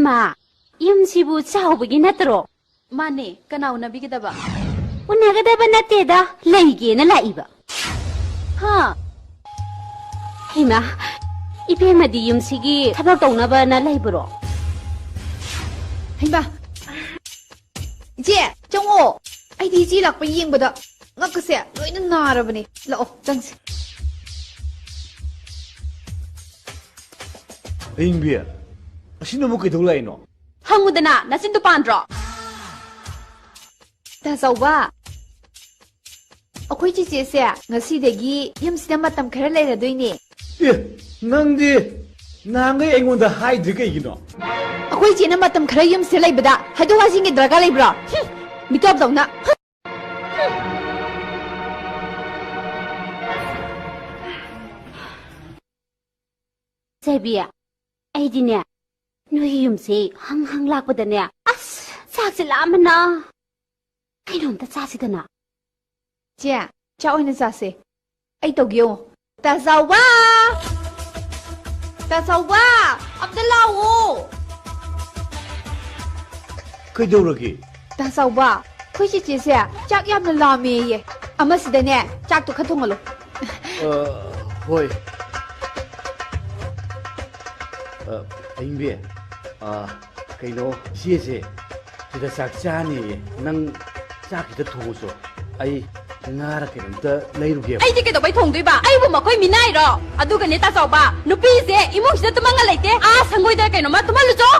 마, 임시부 자오보긴 했더러. 마네, 까나 오나 비기다봐. 오나가 다바 나때다, 레이기에는 라이바. 하. 헤마, 이페마디 임식이 타박 오나바 나 라이브로. 헤마. 이제, 정호. 아이디 지락 봐 이행보다. ngakase loina narabani lao changsi Ingbi asino mo kidol lai no hangudana nasin tu pandro ta sauba akhoi chi che se ngasi degi yam sida matam khara leira doini e nangdi nangai aingonda haidri kai gino akhoi chi na matam khara yam se laibada haido wasing ge draga laibra mitop dawna 세비야, 아이디네, 너희 юм세 항항 락보다네, 아스, 사실라마나. 이놈다 사시더나. 제, 자 오이나 사세. 아이 도기요. ta sauba abdallah kaidouragi ta sauba khoi chi chi se chak yamna la me ye amasidane chak to khathongalo hoi Ingbi kaino siese sida sakchani nang sakita thoso ai ngara kenamta leiruge ai di ke do bai thong doi ba ai bu ma koi minai ro adu ga ne ta saw ba nupi se imong sida tumanga leite a sangoi da kaino ma tumalu jo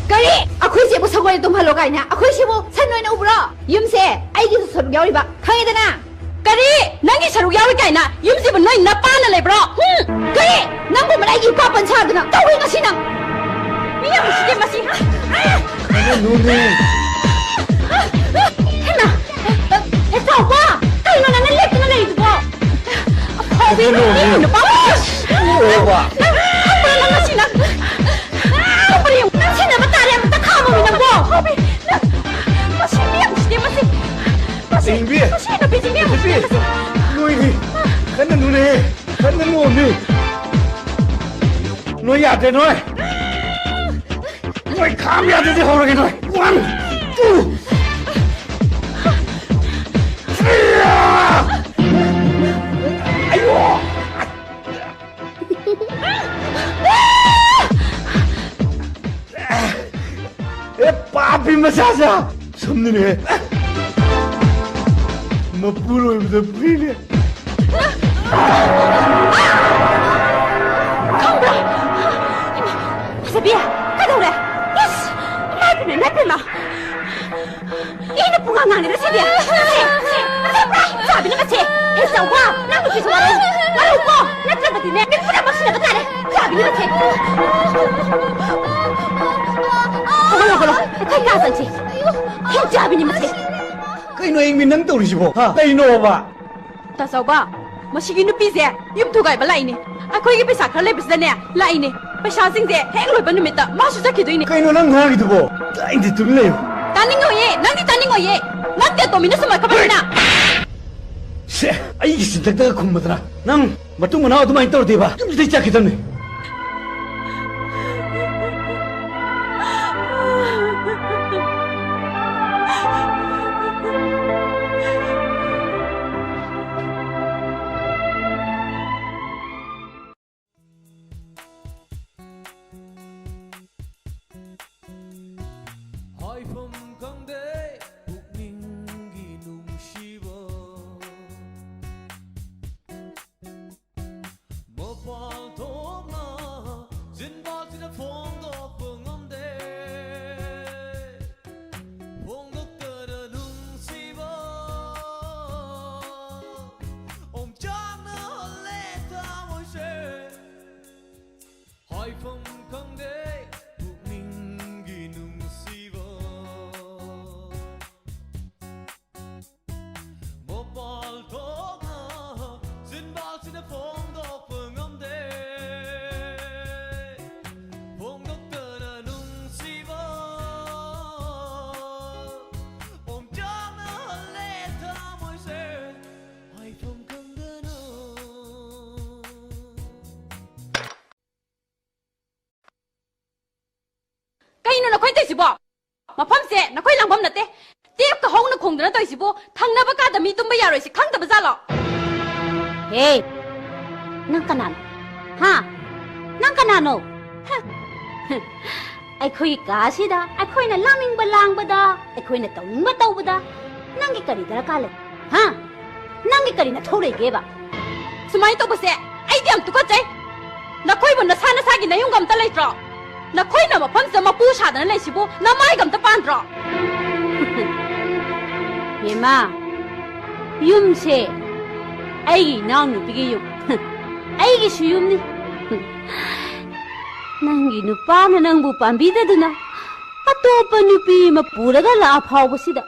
kari akhoi se bu sangoi tum halo kai na akhoi se bu san noi na ubro yum se ai gi so yawi ba khangi da na kari nangi saruk yawi kai na yum se bu noi na pa na le bro kari nang bu ma gi pa pan cha da na tawi nga si nang mi ya musi de masi nune sauba, kayo na nalit na nalit po. Pabino, no pa. owa Apa na nga sina? Apa yung sina matari ang takamo mi nang bo? Hobi. Masi Ingbi masi na bisi mi. noi kana nune kana nune noi ya de noi kham ya de horage noi 1 2哎呦！哎，爸比么啥子？什么呢？么不容易的不呢？ 세비야, 가져오래. 예스, 나이프나. 이는 붕한 아니라 세비야. 사비는 마치 해서와 나도 비서 와라. 나도 고, 나 들어가지네. 내 뿌라 마시나 가래. 사비는 마치. 어글어글어, kai 가산지. 행자비는 마치. cái nơi anh mình nâng tàu đi chứ bộ? Đây nô bà. Ta saw ba? Masigi nupi se yum thu gai ba lai ni. Akhoi gi pesa khale bis da ne lai ni. Pasha sing se heng loi ba numita ma su sa ki doi ni. Cái nó nâng hàng cái bộ. Anh thì tụi này. Taning ngo ye, nang di taning ngo ye. Nang te to minus ma ka ba na. 세, 아이 진짜 공부더라. 난 맞동만 나와도 많이 떨어대 봐. 좀 이따 시작했더니. สิบ่มาพร้อมเสนะค่อยหลังพร้อมน่ะเต้เตียบกับห้องน่ะคงนะต่อยสิบ่ทางน่ะบ่กล้าแต่มีตุ้มบ่อยากเลยสิคังแต่บ่ซ่าหรอกเฮ้นั่งกันนั่นฮะนั่งกันนั่นโนไอ้คุยกาสิดาไอ้คุยน่ะลามิงบ่ลางบ่ดาไอ้คุยน่ะตองบ่ตอบ่ดานั่งกี่กะดิดะกะเลยฮะนั่งกี่กะดิน่ะโทรเลยเก็บอ่ะสมัยตัวบ่เสไอ้เดียมตุกใจนะค่อยบ่น่ะซ่านะซ่ากินนะยุ่งกำตะเลยตรอนะค่อยน่ะมาพร้อมจะมาปูชาดนั่นเลยสิบ่นะไม่กำตะปานตรอเฮ้มายุ่มเสไอ้น้องนี่ปิกยุ่มไอ้กิชุยุ่มนี่นั่งกินป้านั่งบุปันบีดะดนะอะตัวปนุปีมาปูระกะลาพาวบ่สิดะ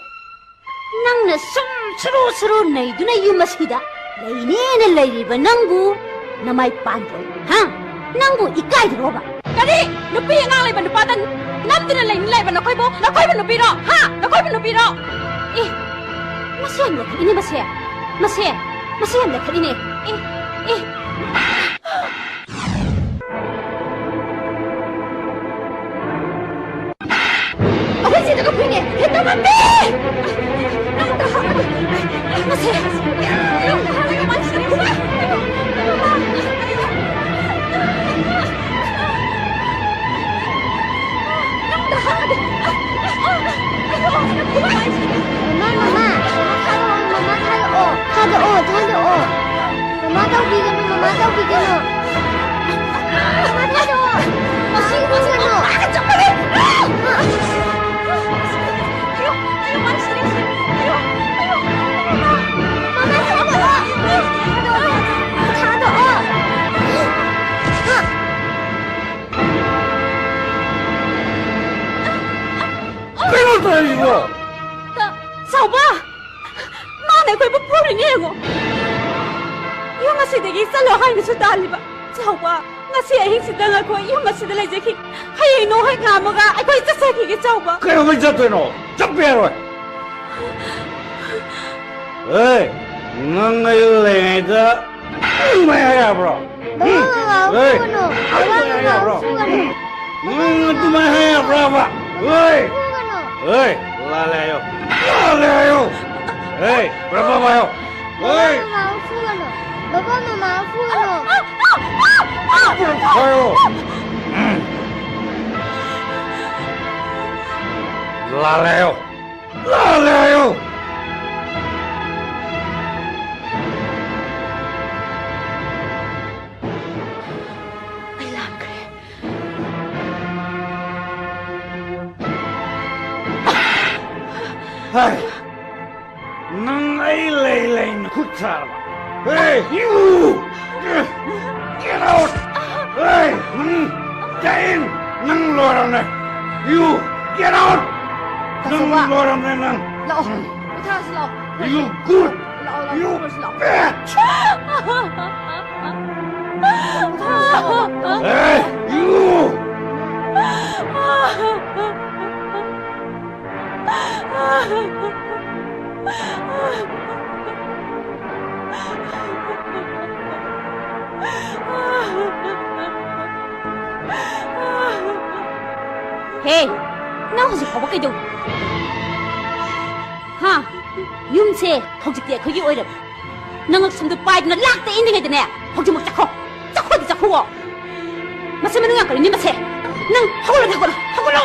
นั่งน่ะซุสรุไหนดูนะยุ่มมาสิดะเลยนี่น่ะเลยบ่นั่งบุนะไม่ปานตรอฮะนั่งบุอีกไก่ตรอบ่กะดินุปีนางเลยบันปาตันน้ำตินะเลยนี่เลยบันนะค่อยบ่นะค่อยบันนุปีรอฮะนะค่อยบันนุปีรอเอ๊ะมาเสียมเลยคันนี้มาเสียมเลยคันนี้เอ๊ะเอาไปสิตะกับพี่เนี่ยเฮ็ดตะมันเด้มาเสีย妈到底跟妈妈到底跟了，妈太多，我辛苦了呢。怎么的？哎呦，妈死了！妈妈怎么了？他的别让他一个。小爸，妈来快不破了你我。yung masidagi sa lohay na sudali ba? Sawa, nga siya hing ako, yung masidalay jaki. Hayay no hay nga mo ka, ay ko itasaki ki sawa. Kayo may jato no, japero. Hey, ngangay da. May haya bro. Hey, haya bro. Tumay haya bro ba? Hey, lalayo. Hey, berapa bayo? Hey. Baba mama funo. Ayo. Laleo. I love you. Hai. Nang ai lei kutsar. Hey, you! Get out! Hey, Jain! Nang lorong na! You! Get out! Nang lorong na nang! Lao! Ita si Lao! You good! Lao! You bitch! Hey, you! Hey, nào gì có cái đâu? Ha, yum xe, không chỉ tiệt khơi cái ơi được. Năng xong được bài nó lạc tới in ngay thế này, không chỉ một chắc không thì chắc không. Mà xem nó ngạc cái này mà xe, năng không có đâu.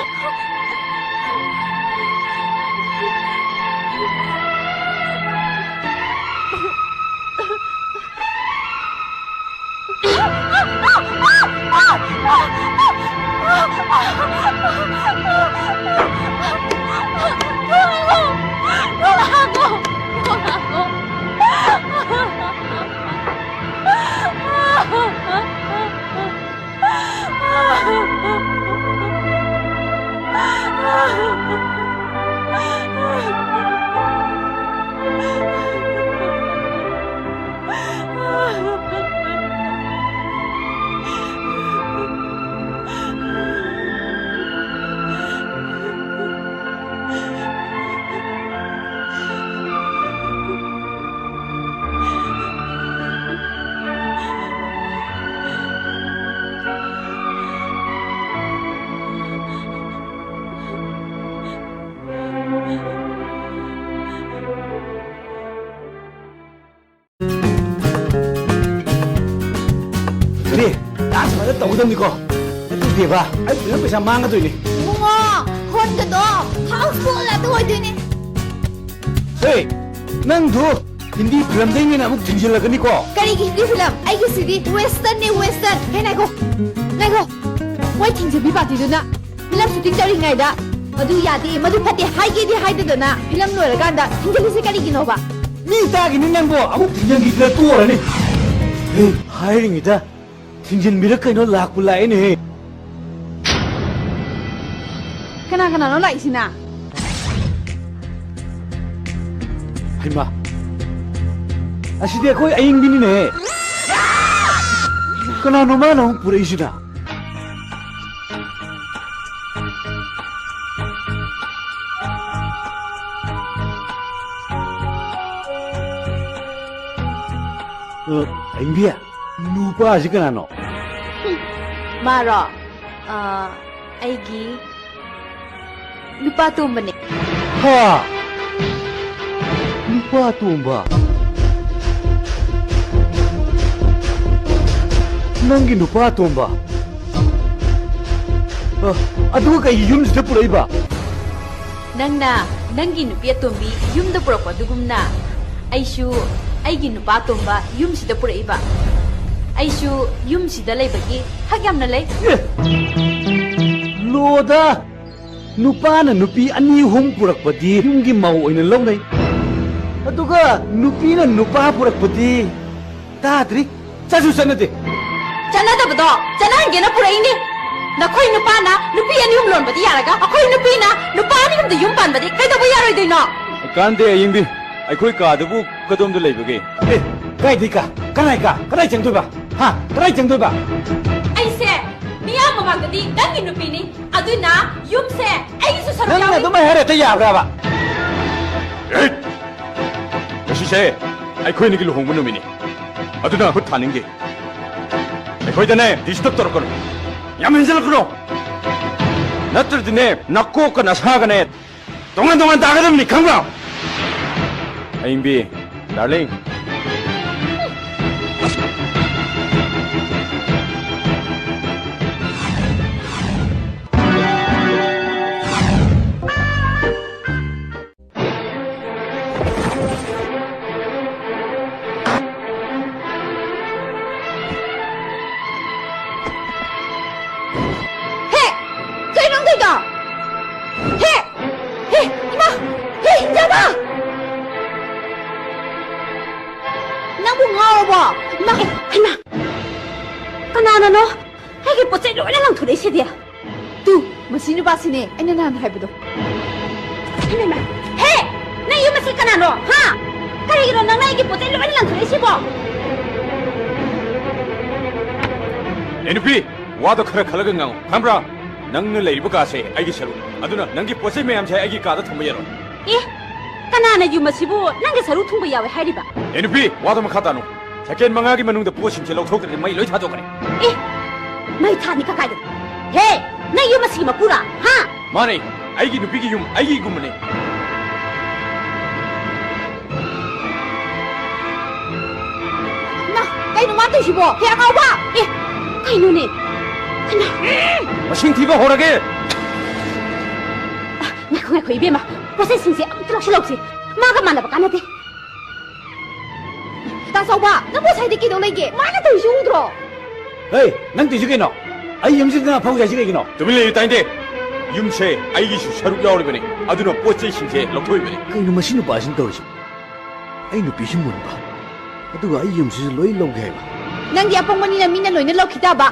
Ada tahu dah ni kau. Itu dia bah. Ai bilang bisa mangga tu ni. มุงอคนกันดอเขาฟูละตัวด้วยนี่ Hey, nang tu. Hindi film deh ni nak muk tinggal lagi ni kau. กะรีกิฮิฟิล์มไอ้กิสิดีเวสเทิร์นนี่เวสเทิร์นให้นายก็ไว้ทิ้งจะพิบัติดูนะฟิล์มสุดที่จะยังไงด่ะมาดูยาดีมาดูพัดดีไฮกี้ดีไฮเดอร์นะฟิล์มหน่วยละกันด่ะทิ้งจะพิเศษกะรีกินเอาปะ Ni tak ini nang kau. Amuk tinggal kita tu orang ni. Hey, hai ni kita. Tinggal mira kau ni lak pula ini. ขนาดนั้นไหลสินะ Hai ma. Asyik dia kau aying bini ni. Kena nama nama pura isi dah. Aying dia. Lupa asyik kena no. มาหรอไอ้กีลูกป้าตุ้มมันเนี่ย Ha. Lupa tu mbak. Nangin lupa tu mbak. Aduh kayak yum sudah pulai mbak. นั่งนะนั่งกินเปียตุ่มบียุ่มตะปรกว่าดุกุมนะไอชูไอกินป้าตุ่มบะยุ่มสิตะปรกอีบะไอชูยุ่มสิตะเลยบะกี้ฮักยำนั่นเลย Loda. Nupa na nupi ani hum purak padi yung gimaw ay nalaw na. Aduh ka nupi na nupa purak padi. Tadri, sasusan na di. จะน่าจะบดอจะน่าเห็นนะปรกนี่นะคุยนุป้านะนุปีอันยุ่มหล่นบะที่ยาละก็คุยนุปีนะนุป้านี่ก็จะยุ่มปันบะที่ใครจะไปยาอะไรดีเนาะ Kante aying bi. Ay koy ka de bu kadom de lay bagi. Eh, kay di ka, kanay chang doy ba? Ha, kanay chang doy ba? ไอเซ่นี่อามาบังกะดีนั่งกินนุปีนี่อะดุนะยุ่มเซ่ไอ้สุดสรุป Nang ยาว na dumay hara tayo abra ba? Eh. Kasi say ay koy ni giluhong mo numini. Aduna hut taning gi. Ay koy de ne disturb tor kono. Yamen sel kono. Natur de ne nakko ka nasa ka ne. Dongan daga dum ni kang ba. Aying bi, darling. Hey, 追弄这个 Hey, hey, 你妈 Hey, 你知道吗 นั่งบุงเอาบ่มาให้มาก็นานแล้วเนาะให้แกปวดใจร้อยนั่งถูได้เสียเดียว ดูมาสินุบาสิเนี่ยไอ้นั่นนั่นให้ไปดู ให้มาเฮ้นั่งอยู่มาสิกันนะเนาะฮะใครกินนั่งแกปวดใจร้อยนั่งถูได้เสียบ่ NP, wado khara khalagang ngang. Kambra, nang na lay buka say ay gisaru. Aduna nang gi posay mayam say ay gi kada thumbayaro. เอ๊ะก็นานอยู่มาสิบ่นั่งแกสรุปทุ่งไปยาวให้ดิบ่ NP, wado makata no. Saken mangagi manung da posin che lok thok de mai loi tha do kare. เอ๊ะไม่ทันนี่ก็ไกลดิเฮ้นั่งอยู่มาสิมาปูล่ะฮะ Mane, ay gi nupi gi yum, ay gi gumne. นะไอ้หนูมาตัวชิบะเฮียเอาป่ะ เอ๊ะใครนู่นนี่ขนาด Masing tiba horage. งั้นคุยเบี้ยมาว่าเส้นสิงเสียตลกฉลกสิมากับมันละประกันนะดิ ตาสาวป่ะนั่นผู้ชายที่กินอะไรเก๋มาแล้วตัวชิวดรอ Hey, nang di sige no. Ay yum sige na pau sige no. Tumile tain de. Yum say ay gi sharu yaw le bane. Aduna posay sin che lok thoi bane. Kay no masino ba sin tawsi. Ay no pisin mo ba. Aduga ay yum sige loy long kay ba. นั่งเดียปงวันนี้นะมีนั่นเลยนั่นเราคิดได้ปะ